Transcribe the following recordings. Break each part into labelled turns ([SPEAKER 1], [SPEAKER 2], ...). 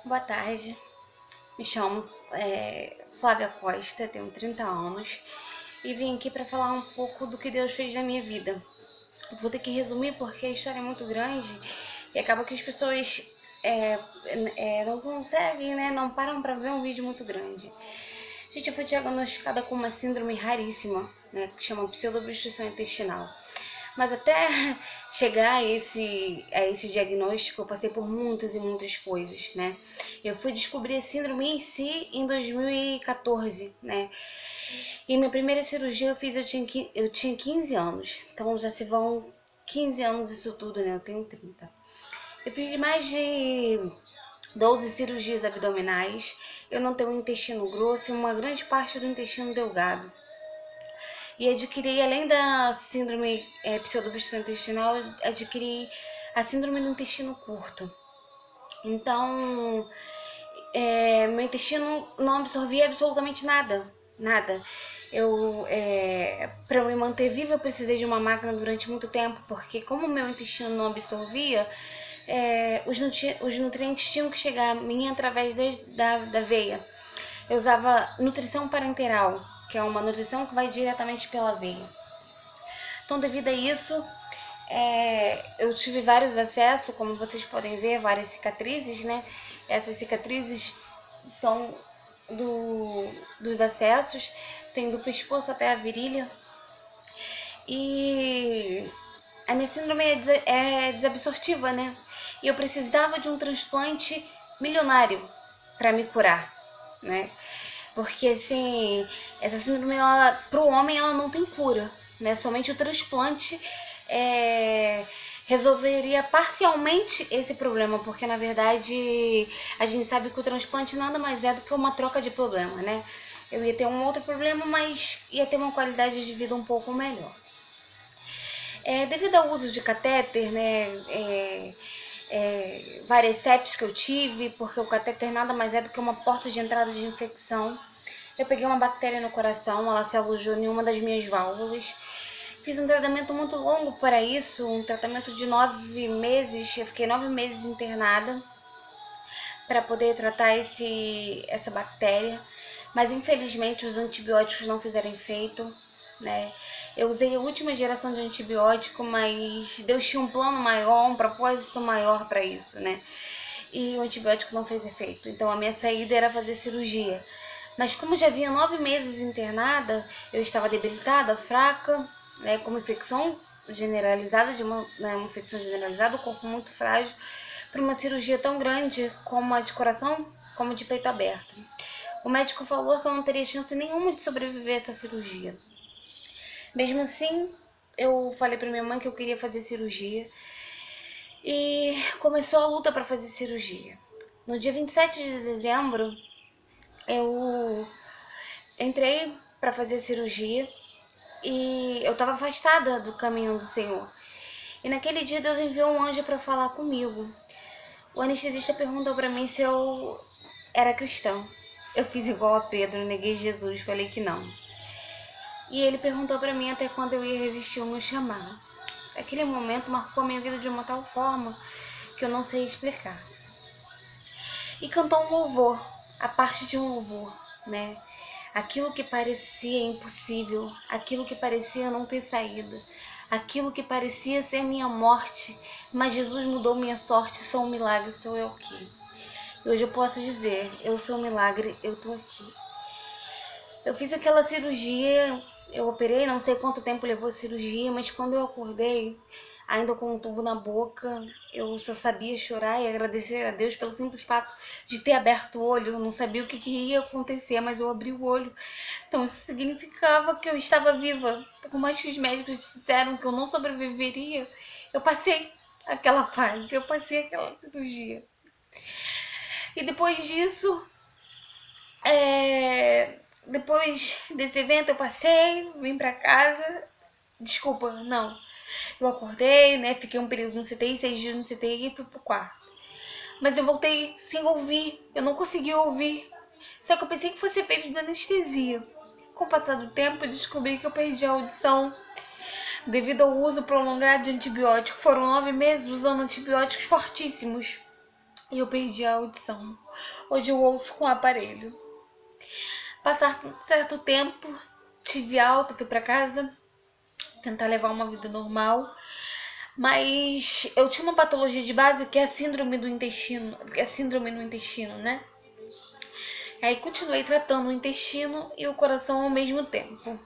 [SPEAKER 1] Boa tarde, me chamo Flávia Costa, tenho 30 anos e vim aqui para falar um pouco do que Deus fez na minha vida. Vou ter que resumir porque a história é muito grande e acaba que as pessoas não conseguem, né? Não param para ver um vídeo muito grande. Gente, eu fui diagnosticada com uma síndrome raríssima, né? Que chama pseudoobstrução intestinal. Mas até chegar a esse diagnóstico, eu passei por muitas e muitas coisas, né? Eu fui descobrir a síndrome em si em 2014, né? E minha primeira cirurgia eu tinha 15 anos. Então já se vão 15 anos isso tudo, né? Eu tenho 30. Eu fiz mais de 12 cirurgias abdominais. Eu não tenho um intestino grosso e uma grande parte do intestino delgado. E adquiri, além da síndrome pseudoobstrução intestinal, adquiri a síndrome do intestino curto. Então, meu intestino não absorvia absolutamente nada, nada. Para me manter viva, eu precisei de uma máquina durante muito tempo, porque como meu intestino não absorvia, os nutrientes tinham que chegar a mim através da veia. Eu usava nutrição parenteral, que é uma nutrição que vai diretamente pela veia. Então, devido a isso, eu tive vários acessos, como vocês podem ver, várias cicatrizes, né? Essas cicatrizes são dos acessos, tem do pescoço até a virilha. E a minha síndrome é desabsortiva, né? E eu precisava de um transplante milionário para me curar, né? Porque assim, essa síndrome, para o homem, ela não tem cura, né? Somente o transplante resolveria parcialmente esse problema, porque na verdade a gente sabe que o transplante nada mais é do que uma troca de problema, né? Eu ia ter um outro problema, mas ia ter uma qualidade de vida um pouco melhor. Devido ao uso de catéter, né, várias sepsis que eu tive, porque o catéter nada mais é do que uma porta de entrada de infecção. Eu peguei uma bactéria no coração, ela se alojou em uma das minhas válvulas. Fiz um tratamento muito longo para isso, um tratamento de 9 meses. Eu fiquei 9 meses internada para poder tratar essa bactéria. Mas infelizmente os antibióticos não fizeram efeito, né? Eu usei a última geração de antibiótico, mas Deus tinha um plano maior, um propósito maior para isso, né? E o antibiótico não fez efeito. Então a minha saída era fazer cirurgia. Mas como já vinha 9 meses internada, eu estava debilitada, fraca, né, com uma infecção generalizada, uma infecção generalizada, o corpo muito frágil, para uma cirurgia tão grande como a de coração, como de peito aberto. O médico falou que eu não teria chance nenhuma de sobreviver a essa cirurgia. Mesmo assim, eu falei para minha mãe que eu queria fazer cirurgia e começou a luta para fazer cirurgia. No dia 27 de dezembro, eu entrei para fazer cirurgia e eu estava afastada do caminho do Senhor. E naquele dia Deus enviou um anjo para falar comigo. O anestesista perguntou para mim se eu era cristão. Eu fiz igual a Pedro, neguei Jesus, falei que não. E ele perguntou para mim até quando eu ia resistir ao meu chamado. Aquele momento marcou a minha vida de uma tal forma que eu não sei explicar. E cantou um louvor, a parte de um louvor, né? Aquilo que parecia impossível, aquilo que parecia não ter saída, aquilo que parecia ser minha morte, mas Jesus mudou minha sorte, sou um milagre, sou eu aqui. E hoje eu posso dizer, eu sou um milagre, eu tô aqui. Eu fiz aquela cirurgia, eu operei, não sei quanto tempo levou a cirurgia, mas quando eu acordei, ainda com um tubo na boca, eu só sabia chorar e agradecer a Deus pelo simples fato de ter aberto o olho. Eu não sabia o que ia acontecer, mas eu abri o olho. Então isso significava que eu estava viva. Por mais que os médicos disseram que eu não sobreviveria, eu passei aquela fase, eu passei aquela cirurgia. E depois disso, depois desse evento eu passei, vim pra casa. Desculpa, não. Eu acordei, né? Fiquei um período no CTI, 6 dias no CTI e fui pro quarto. Mas eu voltei sem ouvir. Eu não consegui ouvir. Só que eu pensei que fosse efeito de anestesia. Com o passar do tempo, eu descobri que eu perdi a audição devido ao uso prolongado de antibiótico. Foram 9 meses usando antibióticos fortíssimos. e eu perdi a audição. Hoje eu ouço com aparelho. Passar um certo tempo, tive alta, fui pra casa, tentar levar uma vida normal. Mas eu tinha uma patologia de base que é a síndrome do intestino, que é síndrome no intestino, né? Aí continuei tratando o intestino e o coração ao mesmo tempo.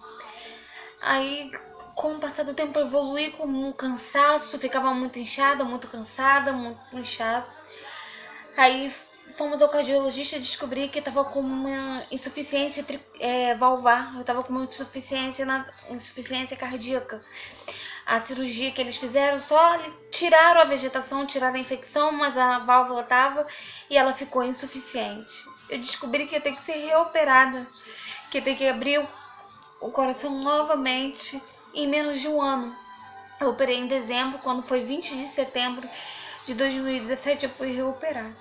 [SPEAKER 1] Aí, com o passar do tempo, eu evolui com um cansaço, ficava muito inchada, muito cansada, muito inchaço. Aí fomos ao cardiologista e descobri que eu tava com uma insuficiência valvar, eu tava com uma insuficiência cardíaca. A cirurgia que eles fizeram só tiraram a vegetação, tiraram a infecção, mas a válvula tava e ela ficou insuficiente. Eu descobri que ia ter que ser reoperada, que ia ter que abrir o coração novamente em menos de um ano. Eu operei em dezembro, quando foi 20 de setembro de 2017 eu fui reoperada.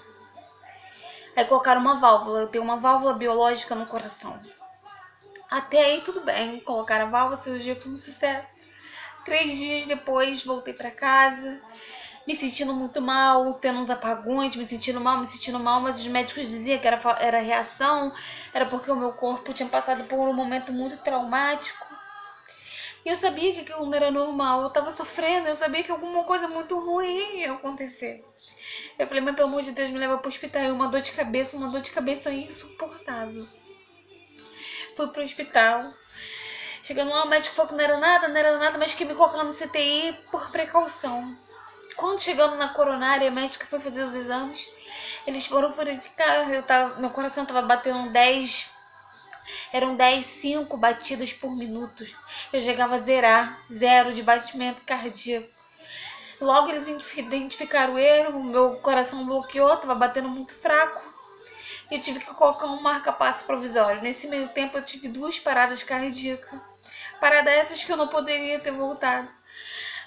[SPEAKER 1] Aí colocaram uma válvula, eu tenho uma válvula biológica no coração. Até aí tudo bem, colocaram a válvula, a cirurgia foi um sucesso. 3 dias depois voltei pra casa, me sentindo muito mal, tendo uns apagões, me sentindo mal, mas os médicos diziam que era reação, era porque o meu corpo tinha passado por um momento muito traumático. E eu sabia que aquilo não era normal, eu tava sofrendo, eu sabia que alguma coisa muito ruim ia acontecer. Eu falei, mas pelo amor de Deus, me leva pro hospital. E uma dor de cabeça insuportável. Fui pro hospital. Chegando lá, o médico falou que não era nada, mas que me colocaram no CTI por precaução. Quando chegando na coronária, a médica foi fazer os exames. Eles foram verificar, meu coração tava batendo 10. Eram 5 batidas por minuto. Eu chegava a zerar, 0 de batimento cardíaco. Logo eles identificaram o erro, meu coração bloqueou, tava batendo muito fraco. E eu tive que colocar um marca-passo provisório. Nesse meio tempo eu tive 2 paradas cardíacas. Paradas essas que eu não poderia ter voltado.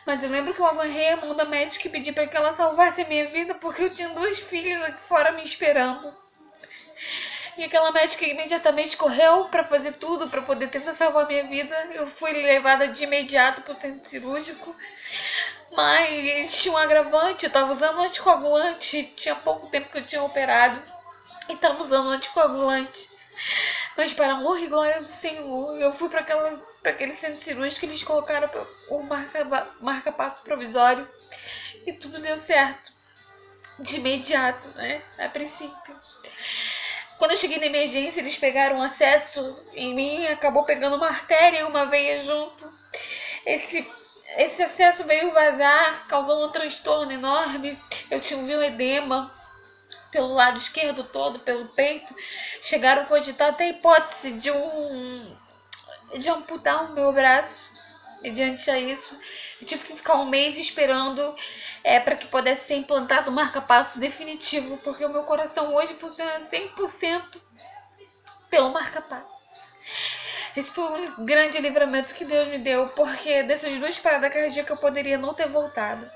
[SPEAKER 1] Mas eu lembro que eu agarrei a mão da médica e pedi para que ela salvasse a minha vida, porque eu tinha 2 filhas aqui fora me esperando. E aquela médica imediatamente correu para fazer tudo, para poder tentar salvar a minha vida. Eu fui levada de imediato para o centro cirúrgico. Mas tinha um agravante, eu tava usando anticoagulante. Tinha pouco tempo que eu tinha operado. E tava usando anticoagulante. Mas para honra e glória do Senhor, eu fui para aquele centro cirúrgico, eles colocaram o marca-passo provisório. E tudo deu certo. De imediato, né? A princípio. Quando eu cheguei na emergência, eles pegaram acesso em mim, acabou pegando uma artéria e uma veia junto. Esse acesso veio vazar, causando um transtorno enorme. Eu tive um edema pelo lado esquerdo todo, pelo peito. Chegaram a cogitar até a hipótese de amputar o meu braço. Mediante a isso, eu tive que ficar um mês esperando para que pudesse ser implantado o marca-passo definitivo, porque o meu coração hoje funciona 100% pelo marca-passo. Esse foi um grande livramento que Deus me deu, porque dessas 2 paradas cardíacas eu poderia não ter voltado.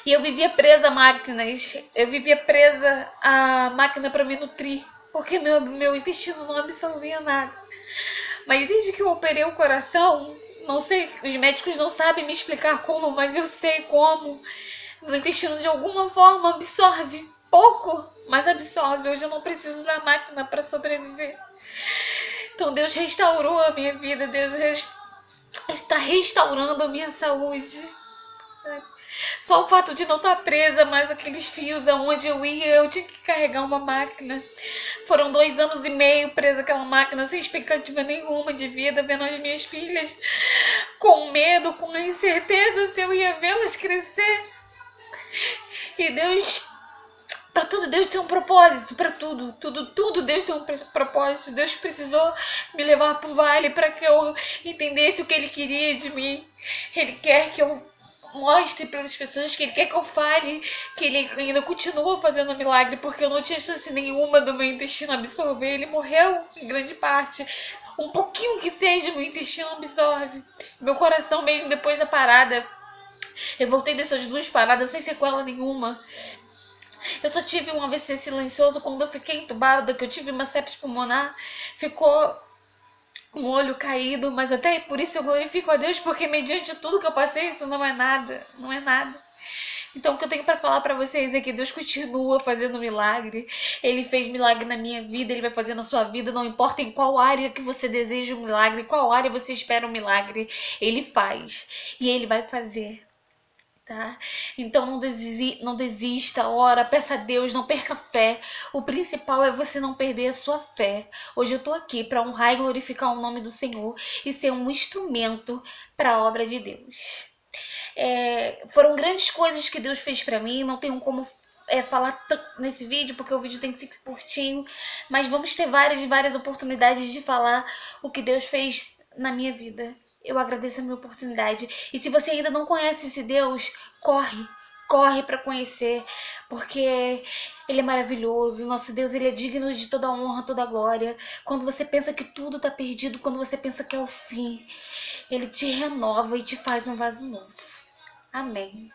[SPEAKER 1] E eu vivia presa a máquinas, eu vivia presa a máquina para me nutrir, porque meu intestino não absorvia nada. Mas desde que eu operei o coração, não sei, os médicos não sabem me explicar como, mas eu sei como. Meu intestino de alguma forma absorve pouco, mas absorve. Hoje eu não preciso da máquina para sobreviver. Então Deus restaurou a minha vida, Deus está restaurando a minha saúde. Só o fato de não estar presa mais aqueles fios aonde eu ia, eu tinha que carregar uma máquina. Foram 2 anos e meio presa aquela máquina, sem expectativa nenhuma de vida, vendo as minhas filhas com medo, com a incerteza se eu ia vê-las crescer. E Deus, para tudo Deus tem um propósito, para tudo Deus tem um propósito. Deus precisou me levar para o vale para que eu entendesse o que Ele queria de mim. Ele quer que eu mostre para as pessoas, que Ele quer que eu fale, que Ele ainda continua fazendo milagre, porque eu não tinha chance nenhuma do meu intestino absorver. Ele morreu em grande parte. Um pouquinho que seja, meu intestino absorve. Meu coração, mesmo depois da parada, eu voltei dessas 2 paradas sem sequela nenhuma. Eu só tive um AVC silencioso quando eu fiquei entubada, que eu tive uma sepse pulmonar. Ficou um olho caído, mas até por isso eu glorifico a Deus, porque mediante tudo que eu passei, isso não é nada, não é nada. Então, o que eu tenho para falar para vocês é que Deus continua fazendo milagre. Ele fez milagre na minha vida, Ele vai fazer na sua vida. Não importa em qual área que você deseja um milagre, qual área você espera um milagre, Ele faz. E Ele vai fazer. Tá? Então não desista, ora, peça a Deus, não perca a fé. O principal é você não perder a sua fé. Hoje eu tô aqui para honrar e glorificar o nome do Senhor e ser um instrumento para a obra de Deus. Foram grandes coisas que Deus fez para mim, não tenho como falar tanto nesse vídeo, porque o vídeo tem que ser curtinho, mas vamos ter várias oportunidades de falar o que Deus fez na minha vida. Eu agradeço a minha oportunidade. E se você ainda não conhece esse Deus, corre para conhecer, porque Ele é maravilhoso. Nosso Deus, Ele é digno de toda honra, toda glória. Quando você pensa que tudo tá perdido, quando você pensa que é o fim, Ele te renova e te faz um vaso novo. Amém.